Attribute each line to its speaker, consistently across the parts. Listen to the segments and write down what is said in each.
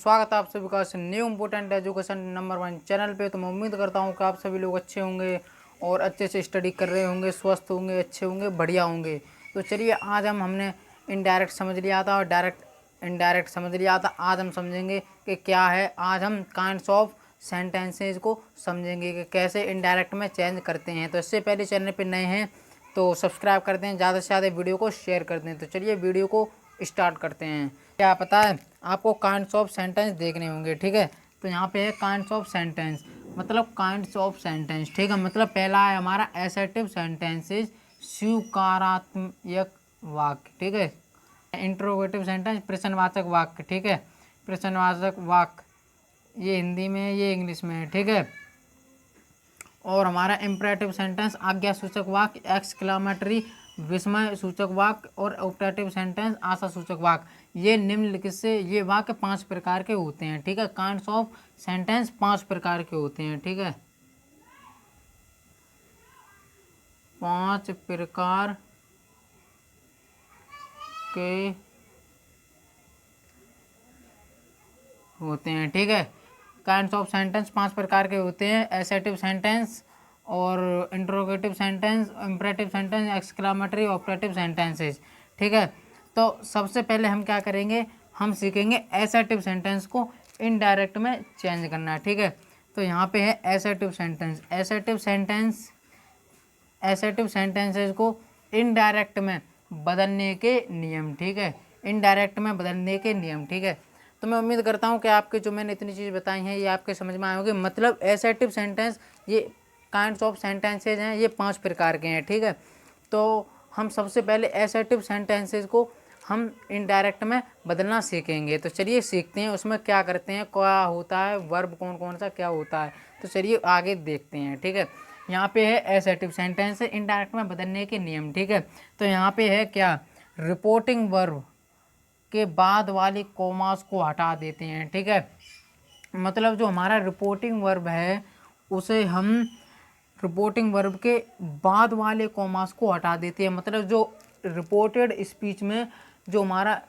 Speaker 1: स्वागत है आप सभी का new important education number 1 channel पे। तो मैं उम्मीद करता हूँ कि आप सभी लोग अच्छे होंगे और अच्छे से स्टडी कर रहे होंगे, स्वस्थ होंगे, अच्छे होंगे, बढ़िया होंगे। तो चलिए आज हमने इनडायरेक्ट समझ लिया था और डायरेक्ट इनडायरेक्ट समझ लिया था। आज हम समझेंगे कि क्या है। आज हम काइंड्स ऑफ सेंटेंसेज को समझेंगे कि कैसे इनडायरेक्ट में चेंज करते हैं। तो इससे पहले चैनल पर नए हैं तो सब्सक्राइब करते हैं, ज़्यादा से ज़्यादा वीडियो को शेयर करते हैं। तो चलिए वीडियो को स्टार्ट करते हैं। क्या पता है आपको काइंड्स ऑफ सेंटेंस देखने होंगे, ठीक है। तो यहाँ पे है काइंड्स ऑफ सेंटेंस, मतलब काइंड्स ऑफ सेंटेंस, ठीक है। मतलब पहला है हमारा एसर्टिव सेंटेंसेस, स्वीकारात्मक वाक्य, ठीक है। इंट्रोगेटिव सेंटेंस, प्रश्नवाचक वाक्य, ठीक है। प्रश्नवाचक वाक्य ये हिंदी में है, ये इंग्लिश में है, ठीक है। और हमारा इम्परेटिव सेंटेंस आज्ञा सूचक वाक्य, एक्सक्लामेटरी विस्मय सूचक वाक्य, और ऑपरेटिव सेंटेंस आशा सूचक वाक्य। ये निम्नलिखित से ये वाक्य 5 प्रकार के होते हैं, ठीक है। काइंड्स ऑफ सेंटेंस 5 प्रकार के होते हैं, ठीक है। 5 प्रकार के होते हैं, ठीक है। काइंड्स ऑफ सेंटेंस 5 प्रकार के होते हैं। एसर्टिव सेंटेंस और interrogative sentence, imperative sentence, exclamatory, operative sentences, ठीक है। तो सबसे पहले हम क्या करेंगे, हम सीखेंगे एसर्टिव सेंटेंस को इनडायरेक्ट में चेंज करना, ठीक है। तो यहाँ पे है एसर्टिव सेंटेंस। एसर्टिव सेंटेंसेस को इनडायरेक्ट में बदलने के नियम, ठीक है। इनडायरेक्ट में बदलने के नियम, ठीक है। तो मैं उम्मीद करता हूँ कि आपके जो मैंने इतनी चीज़ बताई हैं ये आपके समझ में आए होंगे। मतलब एसर्टिव सेंटेंस ये काइंड्स ऑफ सेंटेंसेज हैं, ये 5 प्रकार के हैं, ठीक है। तो हम सबसे पहले एसर्टिव सेंटेंसेज को हम इनडायरेक्ट में बदलना सीखेंगे। तो चलिए सीखते हैं उसमें क्या करते हैं, क्या होता है, वर्ब कौन कौन सा क्या होता है। तो चलिए आगे देखते हैं, ठीक है। यहाँ पे है एसर्टिव सेंटेंस इनडायरेक्ट में बदलने के नियम, ठीक है। तो यहाँ पे है क्या, रिपोर्टिंग वर्ब के बाद वाले कॉमास को हटा देते हैं, ठीक है। मतलब जो हमारा रिपोर्टिंग वर्ब है उसे हम रिपोर्टिंग वर्ब के बाद वाले कॉमास को हटा देते हैं। मतलब जो रिपोर्टेड स्पीच में जो हमारा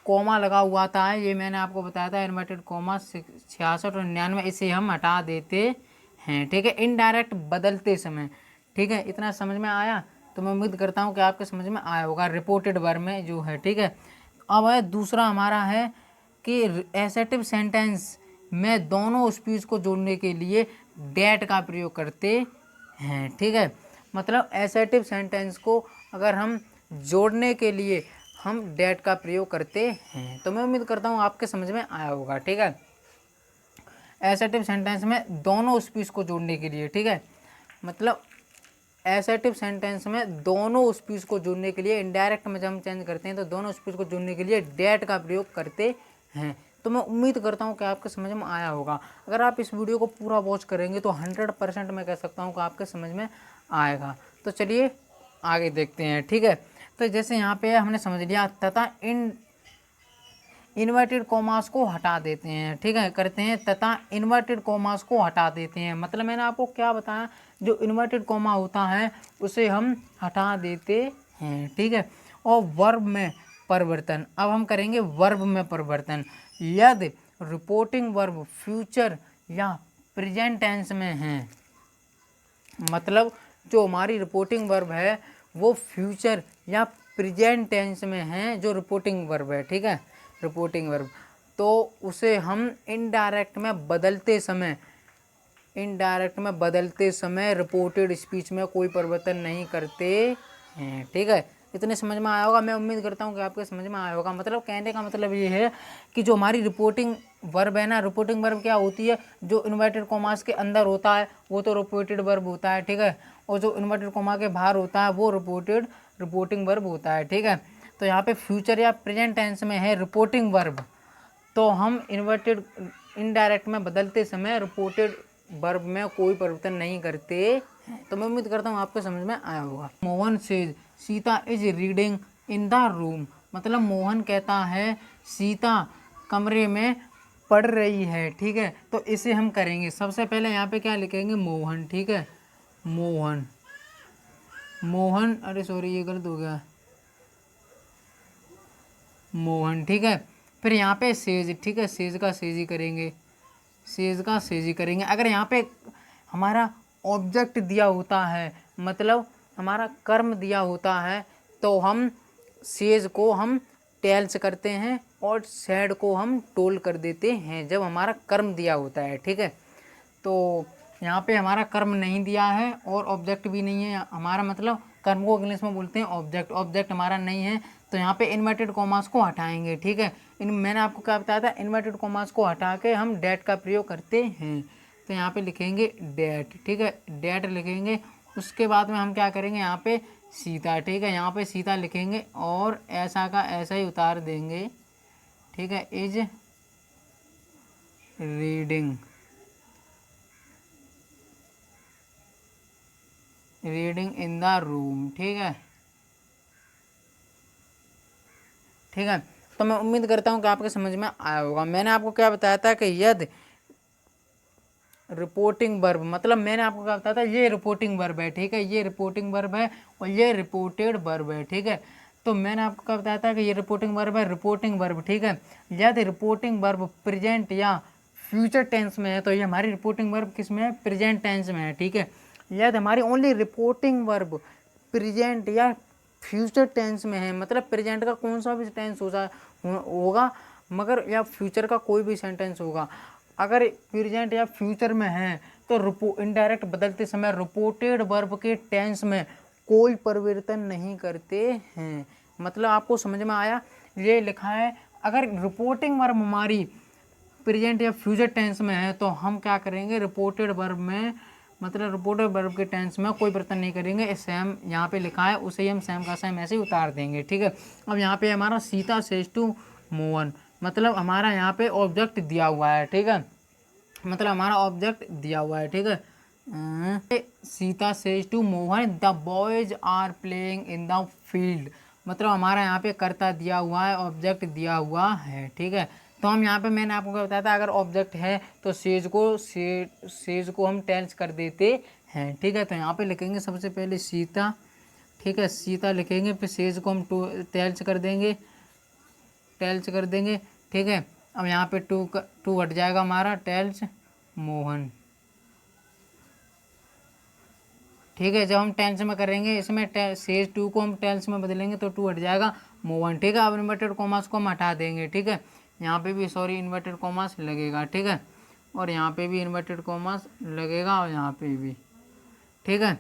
Speaker 1: कॉमा लगा हुआ था, ये मैंने आपको बताया था इन्वर्टेड कॉमा 66 और 99, इसे हम हटा देते हैं, ठीक है। इनडायरेक्ट बदलते समय, ठीक है। इतना समझ में आया। तो मैं उम्मीद करता हूँ कि आपके समझ में आया होगा रिपोर्टेड वर्ब में जो है, ठीक है। अब है दूसरा हमारा है कि एसर्टिव सेंटेंस में दोनों स्पीच को जोड़ने के लिए डेट का प्रयोग करते हैं, ठीक है। मतलब एसर्टिव सेंटेंस को अगर हम जोड़ने के लिए हम डेट का प्रयोग करते हैं। तो मैं उम्मीद करता हूँ आपके समझ में आया होगा, ठीक है। एसर्टिव सेंटेंस में दोनों स्पीच को जोड़ने के लिए, ठीक है। मतलब एसर्टिव सेंटेंस में दोनों स्पीच को जोड़ने के लिए इनडायरेक्ट में जब हम चेंज करते हैं तो दोनों स्पीच को जोड़ने के लिए डेट का प्रयोग करते हैं। तो मैं उम्मीद करता हूँ कि आपके समझ में आया होगा। अगर आप इस वीडियो को पूरा वॉच करेंगे तो 100% मैं कह सकता हूँ कि आपके समझ में आएगा। तो चलिए आगे देखते हैं, ठीक है। तो जैसे यहाँ पे हमने समझ लिया तथा इन्वर्टेड कॉमास को हटा देते हैं, ठीक है, करते हैं तथा इन्वर्टेड कॉमास को हटा देते हैं। मतलब मैंने आपको क्या बताया, जो इन्वर्टेड कॉमा होता है उसे हम हटा देते हैं, ठीक है। और वर्ब में परिवर्तन, अब हम करेंगे वर्ब में परिवर्तन। यदि रिपोर्टिंग वर्ब फ्यूचर या प्रेजेंट टेंस में है, मतलब जो हमारी रिपोर्टिंग वर्ब है वो फ्यूचर या प्रेजेंट टेंस में है, जो रिपोर्टिंग वर्ब है, ठीक है, रिपोर्टिंग वर्ब, तो उसे हम इनडायरेक्ट में बदलते समय रिपोर्टेड स्पीच में कोई परिवर्तन नहीं करते हैं, ठीक है। इतने समझ में आया होगा। मैं उम्मीद करता हूँ कि आपके समझ में आया होगा। मतलब कहने का मतलब ये है कि जो हमारी रिपोर्टिंग वर्ब है ना, रिपोर्टिंग वर्ब क्या होती है, जो इन्वर्टेड कॉमास के अंदर होता है वो तो रिपोर्टेड वर्ब होता है, ठीक है। और जो इन्वर्टेड कॉमा के बाहर होता है वो रिपोर्टिंग वर्ब होता है, ठीक है। तो यहाँ पे फ्यूचर या प्रेजेंट टेंस में है रिपोर्टिंग वर्ब, तो हम इनडायरेक्ट में बदलते समय रिपोर्टेड वर्ब में कोई परिवर्तन नहीं करते हैं। तो मैं उम्मीद करता हूँ आपको समझ में आया होगा। Mohan says Sita is reading in the room, मतलब मोहन कहता है सीता कमरे में पढ़ रही है, ठीक है। तो इसे हम करेंगे, सबसे पहले यहाँ पे क्या लिखेंगे, मोहन, ठीक है। मोहन अरे सॉरी ये गलत हो गया, मोहन, ठीक है। फिर यहाँ पे सेज, ठीक है, सेज का सेज ही करेंगे, सेज का सेज ही करेंगे। अगर यहाँ पे हमारा ऑब्जेक्ट दिया होता है, मतलब हमारा कर्म दिया होता है, तो हम सेज को हम टेल्स करते हैं और सैड को हम टोल कर देते हैं जब हमारा कर्म दिया होता है, ठीक है। तो यहाँ पे हमारा कर्म नहीं दिया है और ऑब्जेक्ट भी नहीं है हमारा, मतलब कर्म को इंग्लिश में बोलते हैं ऑब्जेक्ट, ऑब्जेक्ट हमारा नहीं है, तो यहाँ पे इन्वर्टेड कॉमास को हटाएंगे, ठीक है। मैंने आपको क्या बताया था, इन्वर्टेड कॉमास को हटा के हम डेट का प्रयोग करते हैं। तो यहाँ पे लिखेंगे डेट, ठीक है, डेट लिखेंगे। उसके बाद में हम क्या करेंगे, यहाँ पे सीता, ठीक है, यहाँ पे सीता लिखेंगे और ऐसा का ऐसा ही उतार देंगे, ठीक है। Is reading in the room, ठीक है, ठीक है। तो मैं उम्मीद करता हूँ कि आपके समझ में आया होगा। मैंने आपको क्या बताया था कि यदि रिपोर्टिंग वर्ब, मतलब मैंने आपको क्या बताया था, ये रिपोर्टिंग वर्ब है, ठीक है, ये रिपोर्टिंग वर्ब है और ये रिपोर्टेड वर्ब है, ठीक है। तो मैंने आपको क्या बताया था कि ये रिपोर्टिंग वर्ब है, रिपोर्टिंग वर्ब, ठीक है। यदि रिपोर्टिंग वर्ब प्रेजेंट या फ्यूचर टेंस में है तो ये हमारी रिपोर्टिंग वर्ब किस में है, प्रेजेंट टेंस में है, ठीक है। यदि हमारी ओनली रिपोर्टिंग वर्ब प्रेजेंट या फ्यूचर टेंस में है, मतलब प्रेजेंट का कौन सा भी टेंस होगा मगर या फ्यूचर का कोई भी सेंटेंस होगा, अगर प्रेजेंट या फ्यूचर में है तो इनडायरेक्ट बदलते समय रिपोर्टेड वर्ब के टेंस में कोई परिवर्तन नहीं करते हैं। मतलब आपको समझ में आया, ये लिखा है अगर रिपोर्टिंग वर्ब हमारी प्रेजेंट या फ्यूचर टेंस में है तो हम क्या करेंगे, रिपोर्टेड वर्ब में, मतलब रिपोर्टेड वर्ब के टेंस में कोई परिवर्तन नहीं करेंगे। सेम यहाँ पे लिखा है उसे ही हम सेम का सेम ऐसे ही उतार देंगे, ठीक है। अब यहाँ पे हमारा सीता सेज टू मोहन, मतलब हमारा यहाँ पे ऑब्जेक्ट दिया हुआ है, ठीक है, मतलब हमारा ऑब्जेक्ट दिया हुआ है, ठीक है। Sita says to Mohan the boys are playing in the field, मतलब हमारा यहाँ पे कर्ता दिया हुआ है, ऑब्जेक्ट दिया हुआ है, ठीक है। तो हम यहाँ पे मैंने आपको क्या बताया था, अगर ऑब्जेक्ट है तो सेज को हम टेल्स कर देते हैं, ठीक है। तो यहाँ पे लिखेंगे सबसे पहले सीता, ठीक है, सीता लिखेंगे, फिर सेज को हम टेल्स कर देंगे, टेल्स कर देंगे, ठीक है। अब यहाँ पे टू हट जाएगा हमारा, टेल्स मोहन, ठीक है। जब हम टेंस में करेंगे इसमें सेज टू को हम टेंस में बदलेंगे तो टू हट जाएगा मोहन, ठीक है। अब इन्वर्टेड कॉमास को हम हटा देंगे, ठीक है, यहाँ पे भी सॉरी इन्वर्टेड कॉमास लगेगा, ठीक है, और यहाँ पे भी इन्वर्टेड कॉमास लगेगा और यहाँ पे भी, ठीक है।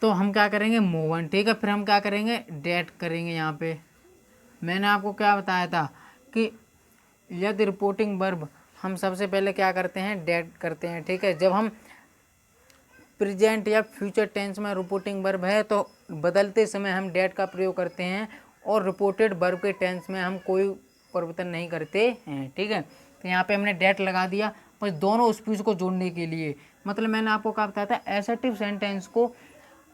Speaker 1: तो हम क्या करेंगे, मोहन, ठीक है। फिर हम क्या करेंगे, डेट करेंगे। यहाँ पे मैंने आपको क्या बताया था कि यदि रिपोर्टिंग वर्ब हम सबसे पहले क्या करते हैं, डेट करते हैं, ठीक है। जब हम प्रेजेंट या फ्यूचर टेंस में रिपोर्टिंग वर्ब है तो बदलते समय हम डेट का प्रयोग करते हैं और रिपोर्टेड वर्ब के टेंस में हम कोई परिवर्तन नहीं करते हैं, ठीक है। तो यहाँ पे हमने डेट लगा दिया बस दोनों स्पीच को जोड़ने के लिए, मतलब मैंने आपको क्या बताया था, एसर्टिव सेंटेंस को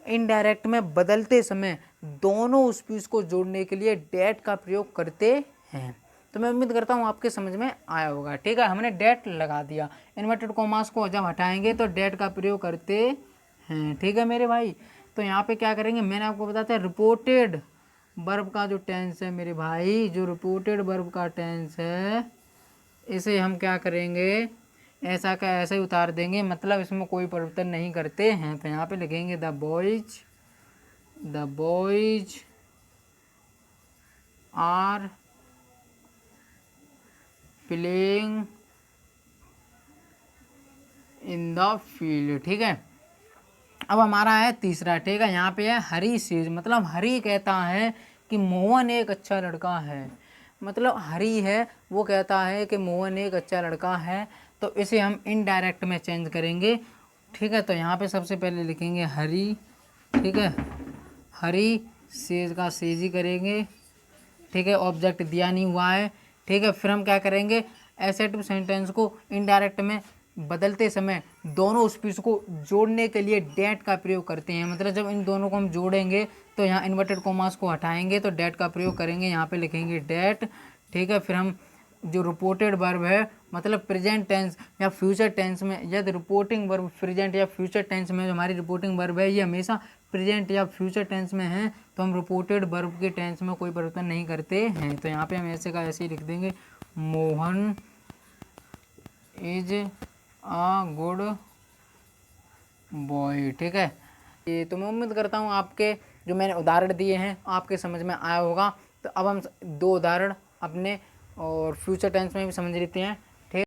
Speaker 1: इनडायरेक्ट में बदलते समय दोनों स्पीच को जोड़ने के लिए डेट का प्रयोग करते हैं। तो मैं उम्मीद करता हूँ आपके समझ में आया होगा, ठीक है। हमने डेट लगा दिया, इन्वर्टेड कॉमास को जब हटाएंगे तो डेट का प्रयोग करते हैं, ठीक है मेरे भाई। तो यहाँ पे क्या करेंगे, मैंने आपको बताया था रिपोर्टेड वर्ब का जो टेंस है मेरे भाई, जो रिपोर्टेड वर्ब का टेंस है इसे हम क्या करेंगे, ऐसा का ऐसा ही उतार देंगे, मतलब इसमें कोई परिवर्तन नहीं करते हैं। तो यहाँ पे लिखेंगे the boys are playing in the field, ठीक है। अब हमारा है तीसरा, ठीक है, यहाँ पे है हरी सेज, मतलब हरी कहता है कि मोहन एक अच्छा लड़का है, मतलब हरी है वो कहता है कि मोहन एक अच्छा लड़का है, तो इसे हम इनडायरेक्ट में चेंज करेंगे, ठीक है। तो यहाँ पे सबसे पहले लिखेंगे हरी, ठीक है, हरी सेज का सेज ही करेंगे, ठीक है, ऑब्जेक्ट दिया नहीं हुआ है, ठीक है। फिर हम क्या करेंगे, एसेटिव सेंटेंस को इनडायरेक्ट में बदलते समय दोनों स्पीच को जोड़ने के लिए डेट का प्रयोग करते हैं, मतलब जब इन दोनों को हम जोड़ेंगे तो यहाँ इन्वर्टेड कॉमास को हटाएंगे तो डेट का प्रयोग करेंगे, यहाँ पे लिखेंगे डेट, ठीक है। फिर हम जो रिपोर्टेड वर्ब है, मतलब प्रेजेंट टेंस या फ्यूचर टेंस में, यदि रिपोर्टिंग वर्ब प्रेजेंट या फ्यूचर टेंस में जो हमारी रिपोर्टिंग वर्ब है ये हमेशा प्रेजेंट या फ्यूचर टेंस में हैं तो हम रिपोर्टेड वर्ब के टेंस में कोई परिवर्तन नहीं करते हैं। तो यहाँ पे हम ऐसे का ऐसे ही लिख देंगे, Mohan is a good boy. ठीक है, ये तो मैं उम्मीद करता हूँ आपके जो मैंने उदाहरण दिए हैं आपके समझ में आया होगा। तो अब हम 2 उदाहरण अपने और फ्यूचर टेंस में भी समझ लेते हैं। ठीक,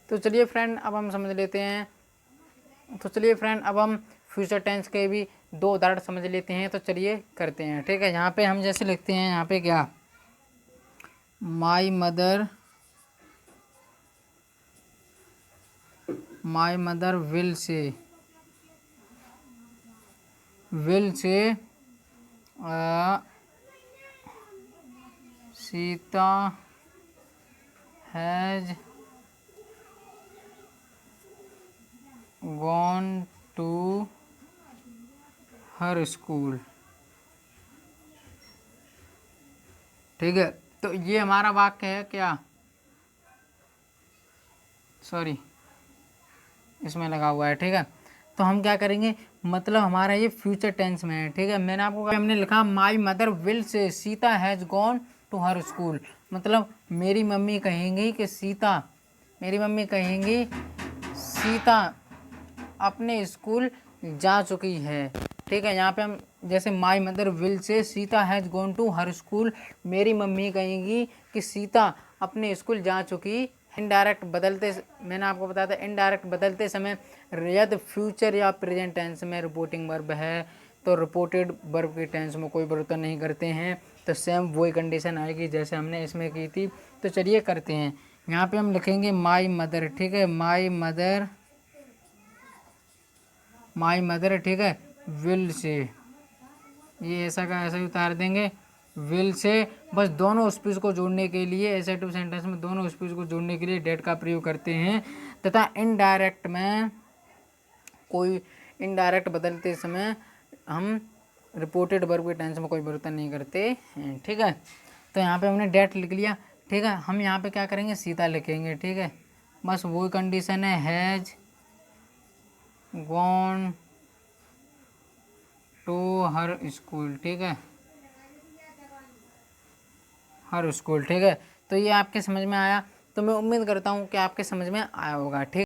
Speaker 1: तो चलिए फ्रेंड अब हम समझ लेते हैं। तो चलिए फ्रेंड अब हम फ्यूचर टेंस के भी 2 उदाहरण समझ लेते हैं। तो चलिए करते हैं। ठीक है, यहाँ पे हम जैसे लिखते हैं, यहाँ पे क्या, माई mother will say Sita has gone to her school. ठीक है, तो ये हमारा वाक्य है क्या, सॉरी इसमें लगा हुआ है। ठीक है, तो हम क्या करेंगे, मतलब हमारा ये फ्यूचर टेंस में है। ठीक है, मैंने आपको हमने लिखा माई mother will say Sita has gone to her school, मतलब मेरी मम्मी कहेंगी कि सीता अपने स्कूल जा चुकी है। ठीक है, यहाँ पे हम जैसे माई mother will say Sita has gone to her school, मेरी मम्मी कहेंगी कि सीता अपने स्कूल जा चुकी। इनडायरेक्ट बदलते, मैंने आपको बताया था इनडायरेक्ट बदलते समय यदि फ्यूचर या प्रेजेंट टेंस में रिपोर्टिंग वर्ब है तो रिपोर्टेड वर्ब के टेंस में कोई परिवर्तन नहीं करते हैं। तो सेम वही कंडीशन आएगी जैसे हमने इसमें की थी। तो चलिए करते हैं। यहाँ पे हम लिखेंगे माई मदर। ठीक है, माई मदर ठीक है, विल से, ये ऐसा का ऐसा ही उतार देंगे, विल से बस दोनों स्पीच को जोड़ने के लिए, एसेटिव सेंटेंस में दोनों स्पीच को जोड़ने के लिए डेट का प्रयोग करते हैं। तथा इनडायरेक्ट में कोई इनडायरेक्ट बदलते समय हम रिपोर्टेड वर्ब के टेंस में कोई परिवर्तन नहीं करते हैं। ठीक है, तो यहाँ पे हमने डेट लिख लिया। ठीक है, हम यहाँ पे क्या करेंगे, सीता लिखेंगे। ठीक है, बस वही कंडीशन है, has gone to her school. ठीक है, हर स्कूल। ठीक है, तो ये आपके समझ में आया। तो मैं उम्मीद करता हूँ कि आपके समझ में आया होगा। ठीक।